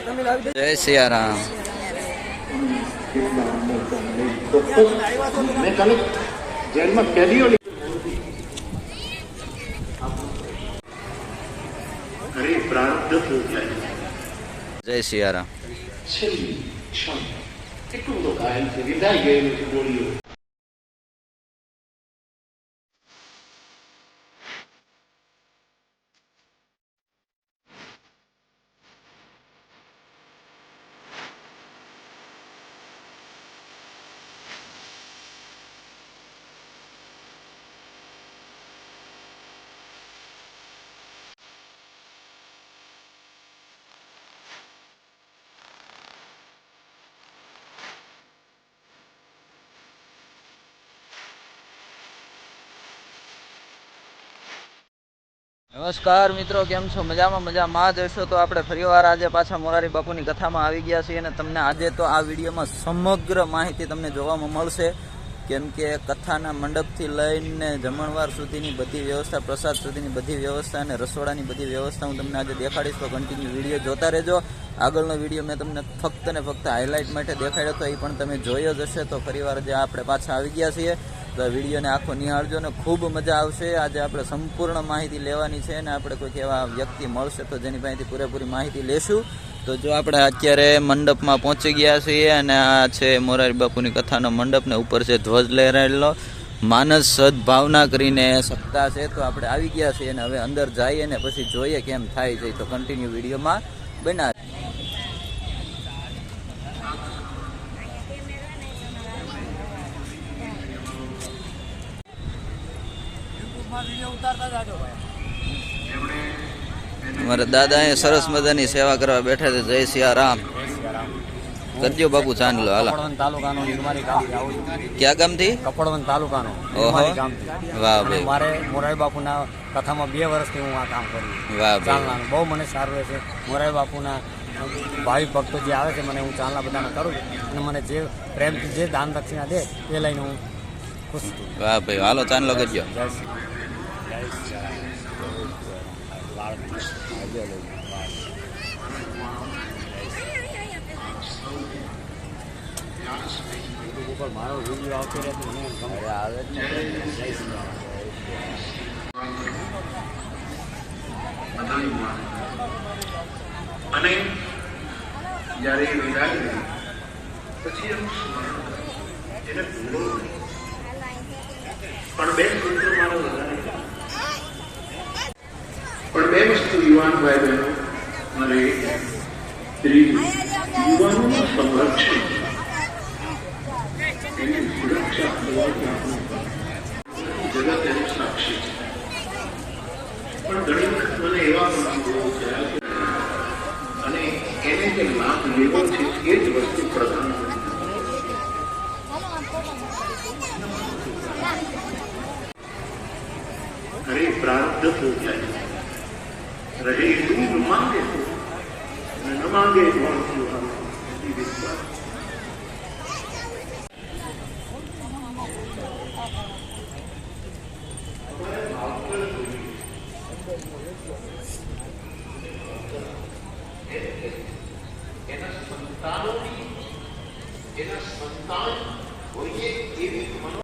जय सिया राम। जेल में कैदी हो अरे प्रारब्ध हो गया। जय सिया राम। એટલું તો ઘાયલ છે વિદાય ગયેલું છે ગોળીઓ। નમસ્કાર મિત્રો, કેમ છો? મજામાં જશો તો આપણે ફરીવાર આજે પાછા મોરારી બાપુની કથામાં આવી ગયા છીએ અને તમને આજે તો આ વિડીયોમાં સમગ્ર માહિતી તમને જોવામાં મળશે, કેમ કે કથાના મંડપથી લઈને જમણવાર સુધીની બધી વ્યવસ્થા, પ્રસાદ સુધીની બધી વ્યવસ્થા અને રસોડાની બધી વ્યવસ્થા હું તમને આજે દેખાડીશ, તો કન્ટિન્યુ વિડીયો જોતા રહેજો। આગળનો વિડીયો મેં તમને ફક્ત ને ફક્ત હાઇલાઇટ માટે દેખાડ્યો તો એ પણ તમે જોયો જ હશે, તો ફરીવાર જે આપણે પાછા આવી ગયા છીએ તો વિડીયોને આખો નિહાળજો ને ખૂબ મજા આવશે। આજે આપણે સંપૂર્ણ માહિતી લેવાની છે અને આપણે કોઈક એવા વ્યક્તિ મળશે તો જેની પાસેથી પૂરેપૂરી માહિતી લેશું। તો જો આપણે અત્યારે મંડપમાં પહોંચી ગયા છીએ અને આ છે મોરારી બાપુની કથાનો મંડપ ને ઉપર છે ધ્વજ લહેરાયેલો, માનસ સદભાવના કરીને સપ્તાહ છે, તો આપણે આવી ગયા છીએ અને હવે અંદર જઈએ ને પછી જોઈએ કેમ થાય છે, તો કન્ટિન્યુ વિડીયોમાં બના। हमारे दादा है सरस मजानी सेवा करवा बैठे थे। जय सिया राम। करजो बापू चांद लो हाला। क्या काम थी? कपड़वन तालुका नो काम थी। वाह भाई, मारे मोरारी बापू ना कथा में 2 વર્ષથી હું આ કામ કરું। વાહ ભાઈ, ચાલનાનું બહુ મને સારું રહે છે। મોરારી બાપુના ભાવિક ભક્તો જે આવે છે મને હું ચાલના બધાને કરું છું અને મને જે પ્રેમથી જે દાન દક્ષિણા દે એ લઈને હું ખુશ છું। વાહ ભાઈ, હાલો ચાંદ લો કરજો। મારો વિડીયો આવતો રહેતો મને આવે અને જ્યારે વિદાય પછી એને ભૂલો પણ બે સૂત્રો મારો વધારે પણ બે વસ્તુ યુવાન ભાઈ બહેનો મારે યુવાનોનું સંરક્ષણ એની સુરક્ષા જગત એનું સાક્ષી છે, પણ ઘણી વખત મને એવા અનુભવો થયા છે અને એને જે લાભ લેવો છે એ જ વસ્તુ પ્રધાન अरे प्रारब्ध हो गया रहे तू न मांगे न मांगे संतान होइए एवी मनो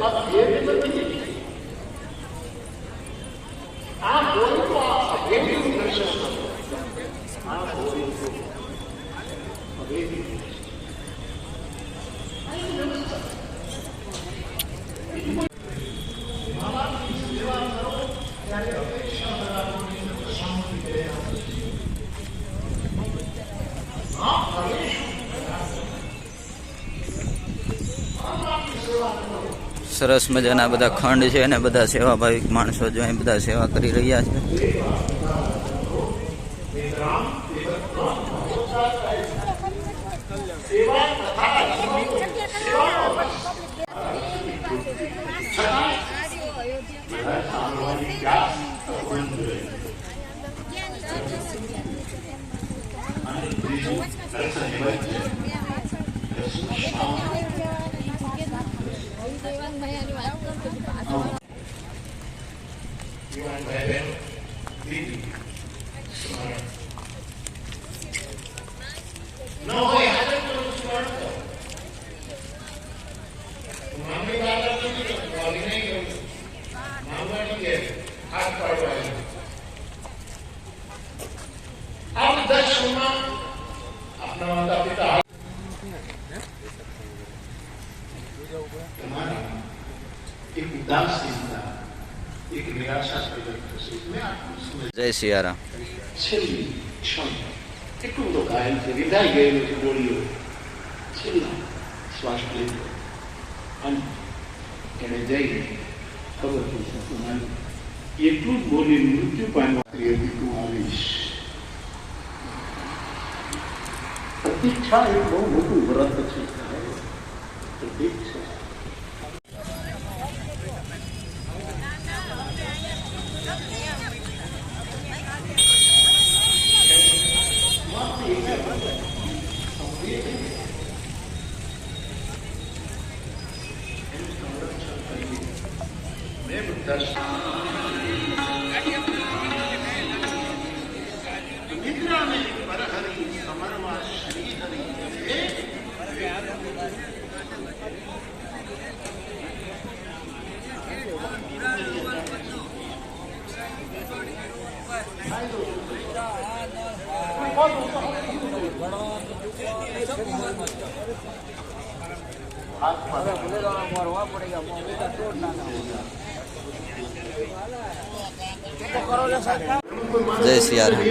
આ ભેદ નથી. આ હોય તો આ ભેદનું દર્શન કરો. આ હોય તો ભેદ. સરસ મજાના બધા ખંડ છે અને બધા સેવાભાવિક માણસો જો અહીં બધા સેવા કરી રહ્યા છે. એક ઉદાસીનતા, એક નિરાશા પેદા થશે. મેં આટલું સમજ જય સિયારામ. છેલ્લી ક્ષણ એટલું બધો ઘાયલ છે, વિદાય ગયેલો છે ગોળીઓ, છેલ્લા શ્વાસ લીધો અને એને જઈને ખબર થઈ શકતું નથી. એટલું જ બોલી મૃત્યુ પામ્યા. તું આવીશ. પ્રતીક્ષા એ બહુ મોટું વ્રત છે. પ્રતીક્ષા જય સિયારામ.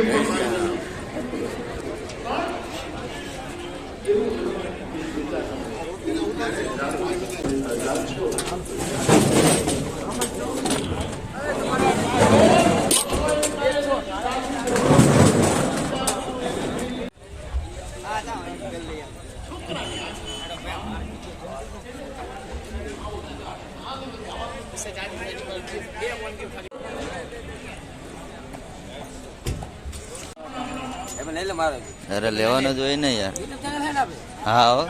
અરે લેવાનું જોઈએ ને યાર. હા હો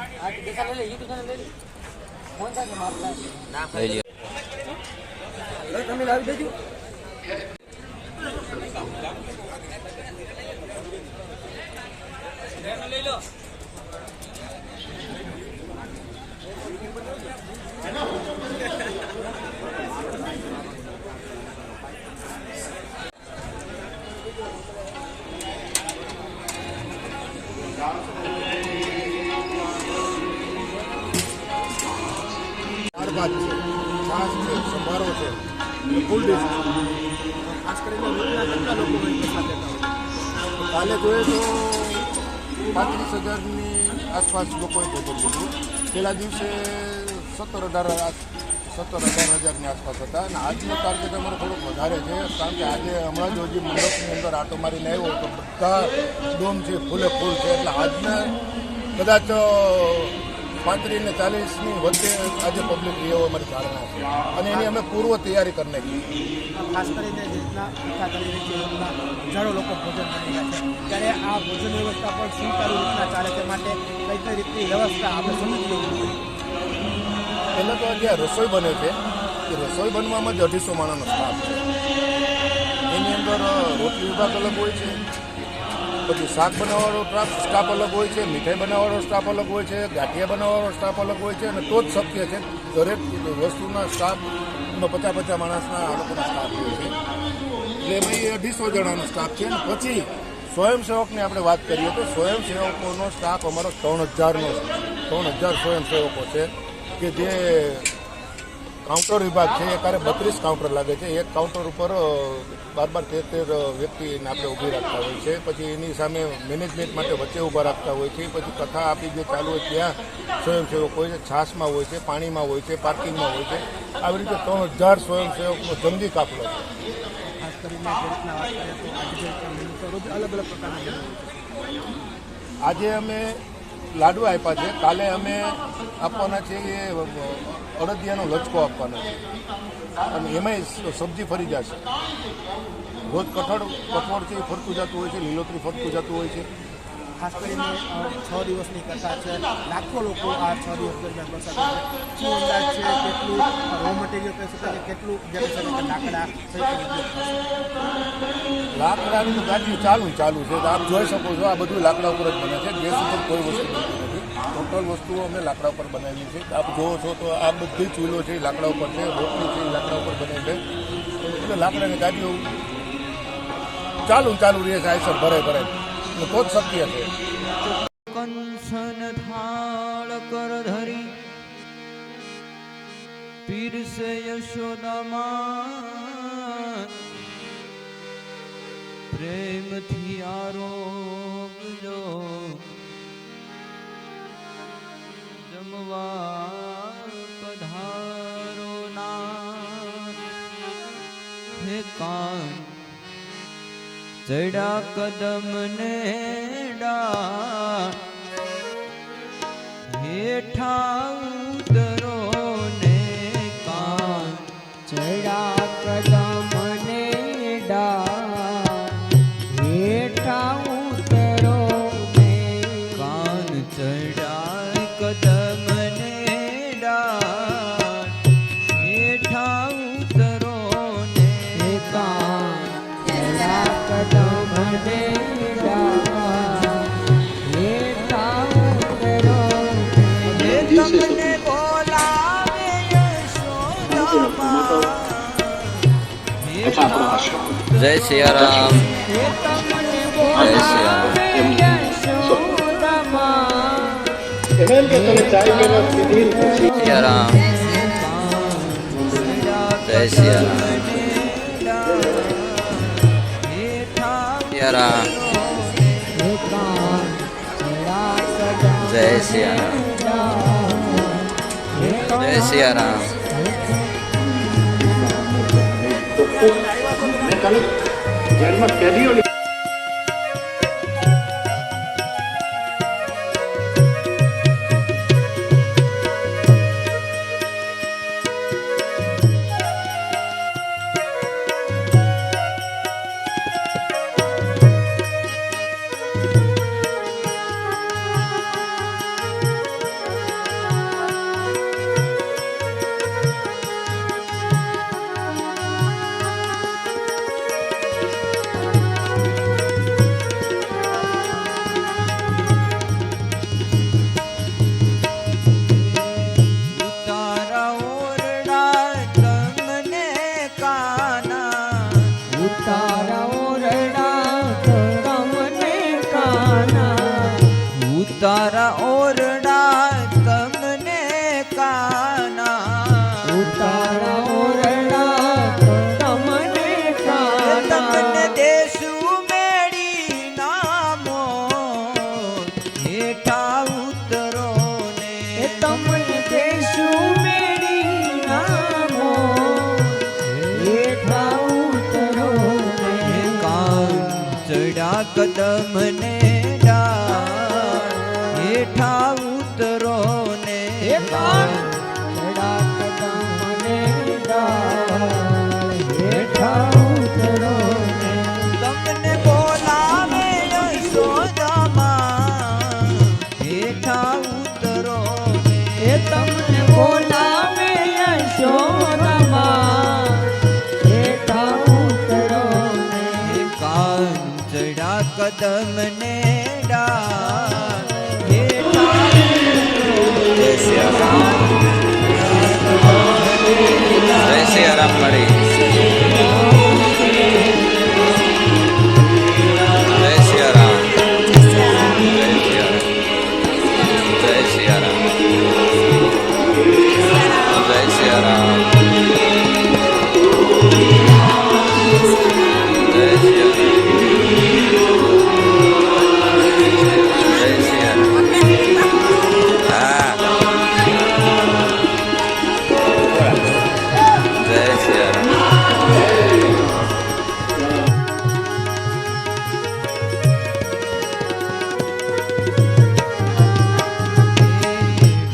લઈ લ્યો. દાળ ભાત છે, છાશ છે, સંભારો છે, ફૂલ ડીશ છે. ખાસ કરીને રોજના કેટલા લોકો હોય સાથે કાલે જોઈએ તો 35,000ની આસપાસ લોકોએ ભોજન લીધું. પહેલા દિવસે 17,000-18,000ની આસપાસ હતા અને આજનો ટાર્ગેટ અમારો થોડોક વધારે છે, કારણ કે આજે હમણાં જ હજી મંડપની અંદર આટો મારીને આવ્યો તો બધા ડોમ છે ફૂલે ફૂલ છે. એટલે આજના કદાચ 35 ને 40ની વચ્ચે આજે પબ્લિક રહી હોય અમારી ધારણા છે અને એની અમે પૂર્વ તૈયારી કરી નાખી. ખાસ કરીને જે રીતના ટીકા કરી રહી છે એ રીતના હજારો લોકો ભોજન કરી રહ્યા છે, ત્યારે આ ભોજન વ્યવસ્થા પણ સુચારુ રીતના ચાલે છે, માટે કઈ કઈ રીતની વ્યવસ્થા આપણે સમજવી જોઈએ. પહેલાં તો જે રસોઈ બને છે એ રસોઈ બનવામાં જ 250 માણસનો સ્ટાફ છે. એની અંદર રોટલી વિભાગ અલગ હોય છે, પછી શાક બનાવવાનો સ્ટાફ અલગ હોય છે, મીઠાઈ બનાવવાનો સ્ટાફ અલગ હોય છે, ગાંઠિયા બનાવવાનો સ્ટાફ અલગ હોય છે, અને તો જ શક્ય છે દરેક વસ્તુના સ્ટાફ 50 માણસના આ લોકોના સ્ટાફ હોય છે. એટલે ભાઈ 250 જણાનો સ્ટાફ છે. અને પછી સ્વયંસેવકની આપણે વાત કરીએ તો સ્વયંસેવકોનો સ્ટાફ અમારો 3000 સ્વયંસેવકો છે કે જે કાઉન્ટર વિભાગ છે. એ કારે 32 કાઉન્ટર લાગે છે. એક કાઉન્ટર ઉપર 12-13 વ્યક્તિને આપણે ઊભી રાખતા હોય છે. પછી એની સામે મેનેજમેન્ટ માટે વચ્ચે ઊભા રાખતા હોય છે. પછી કથા આપી જે ચાલુ હોય ત્યાં સ્વયંસેવક હોય છે, છાશમાં હોય છે, પાણીમાં હોય છે, પાર્કિંગમાં હોય છે. આવી રીતે 3000 સ્વયંસેવકનો જંગી કાફલો છે. ખાસ કરીને જે રીતના વાત કરીએ તો આજે જે રીતના મેનુ છે, રોજ અલગ અલગ પ્રકારના મેનુ હોય છે. આજે અમે લાડુ આપ્યા છે. કાલે અમે આપવાના છે એ અડદિયાનો લચકો આપવાનો છે, અને એમાંય સબ્જી ફરી જશે. રોજ કઠોળ છે એ ફરતું જતું હોય છે, લીલોતરી ફરતું જતું હોય છે. ખાસ કરીને 6 દિવસની કથા છે, લાખો લોકો આ 6 દિવસ દરમિયાન પ્રસાદ કરે છે. શું અંદાજ છે કેટલું રો મટીરિયલ કહી શકાય કે કેટલું જે કહી શકાય કે લાકડા સહિતનો ઉપયોગ થશે? લાકડાની તો ગાડીઓ ચાલુ છે. તો આપ જોઈ શકો છો આ બધું લાકડા ઉપર જ બને છે. ગેસ ઉપર કોઈ વસ્તુ બનતી નથી. ટોટલ વસ્તુઓ અમે લાકડા ઉપર બનાવી છે. આપ જોવો છો તો આ બધી ચૂલો છે એ લાકડા ઉપર છે, રોટલી છે એ લાકડા ઉપર બને છે. એટલે લાકડાની ગાડીઓ ચાલુ રહે છે, આયસર ભરાય તો જ શક્ય છે. કંસન થાળ કર ધરી પીરસે યશોદામાં પ્રેમથી આરોગજો જમવા પધારો ના હે કાન ચડા કદમ ને ડા હેઠા ઉતરો ને કાન ચડા કદમ ને ડા હેઠા ઉતરો ને કાન ચડા કદમ ને ડા હેઠા ઉતરો ને કાન ચડા કદમ ને ડા હેઠા ઉતરો હે તમને બોલાવે યશોદામાં अच्छा આપણો આશ્રમ જય સિયારામ હે તમને જય સિયારામ યશોદામાં એમ કે તમે ચાય મેલા પીધી પછી સિયારામ જય સિયારામ સિયારામ હે કાન ચડા કદમ જય સિયારામ જય સિયારામ મેં કાલે જેલમાં કેદીઓની ઉતારા ઓરડા તમને કાના ઉતારા ઓરડા તમને કાના ઉતારા ઓરડા તમને કાના ઉતારા ઓરડા તમને કાના તમને દેશું મેળી નામો હેઠા ઉતરો ને એ તમને દેશું મેળી નામો હેઠા ઉતરો હે ને કાન ચડા કદમ ને ડાળ હેઠા ઉતરો ને હે કાન ચડા કદમ ને ડાળ હેઠા ઉતરો ને તમને બોલાવે યશોદામાં હેઠા ઉતરો ને એ તમને બોલાવે યશોદામાં હેઠા ઉતરો ને હે કાન ચડા કદમ તમને ડાળ હેઠા જય સિયારામ જય સિયારામ મળી જય સિયારામ જય સિયારામ જય સિયારામ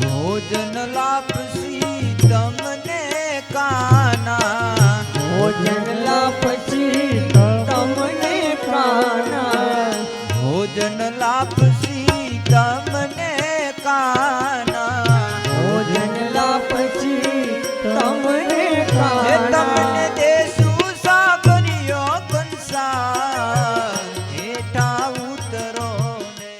ભોજન લાપસી તમને કાના ભોજન લાપસી તમને કાના ભોજન લાપસી તમને કાના ભોજન લાપસી તમને કાના તમને દેશું સાગરિયો કંસા હેઠા ઉતરો ને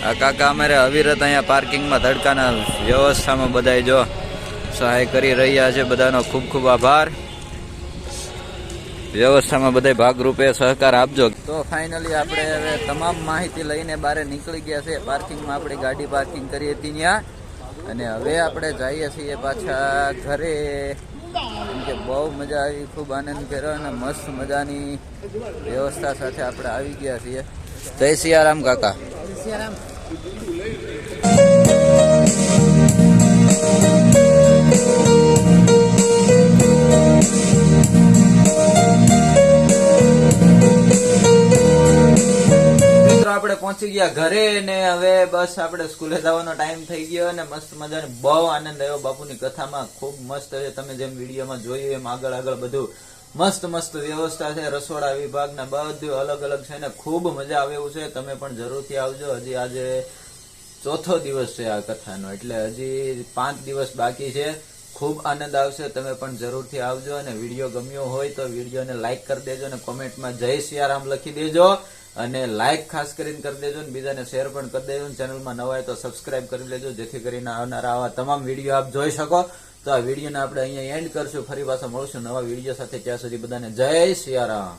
આ કાકા અમારે અવિરત અહીંયા પાર્કિંગમાં ધડકાના વ્યવસ્થામાં બધાય જો સહાય કરી રહ્યા છે. બધાનો ખૂબ ખૂબ આભાર. વ્યવસ્થામાં બધાય ભાગરૂપે સહકાર આપજો. તો ફાઇનલી આપણે હવે તમામ માહિતી લઈને બહાર નીકળી ગયા છે. પાર્કિંગમાં આપણે ગાડી પાર્કિંગ કરી હતી ત્યાં, અને હવે આપણે જઈએ છીએ પાછા ઘરે. કેમ કે બહુ મજા આવી, ખૂબ આનંદ કર્યો અને મસ્ત મજાની વ્યવસ્થા સાથે આપણે આવી ગયા છીએ. જય સિયારામ કાકા. સિયારામ. આપણે પહોંચી ગયા ઘરે ને હવે બસ આપણે સ્કૂલે જવાનો ટાઈમ થઈ ગયો અને મસ્ત મજાનો બહુ આનંદ આવ્યો બાપુની કથામાં. ખૂબ મસ્ત છે, તમે જેમ વિડીયોમાં જોયું એમ આગળ બધું મસ્ત મસ્ત વ્યવસ્થા છે. રસોડા વિભાગના બધું અલગ અલગ છે ને ખૂબ મજા આવે એવું છે. તમે પણ જરૂરથી આવજો. હજી આજે ચોથો દિવસ છે આ કથાનો, એટલે હજી 5 દિવસ બાકી છે. ખૂબ આનંદ આવશે. તમે પણ જરૂરથી આવજો. અને વિડીયો ગમ્યો હોય તો વિડીયોને લાઈક કરી દેજો અને કોમેન્ટમાં જય સિયારામ લખી દેજો અને લાઈક ખાસ કરીને કરી દેજો અને બીજાને શેર પણ કરી દેજો. ચેનલમાં નવા હોય તો સબસ્ક્રાઇબ કરી લેજો, જેથી કરીને આવનારા આવા તમામ વિડીયો આપ જોઈ શકો. તો આ વિડીયોને આપણે અહીંયા એન્ડ કરશું. ફરી પાછા મળશું નવા વિડીયો સાથે. ત્યાં સુધી બધાને જય સિયારામ.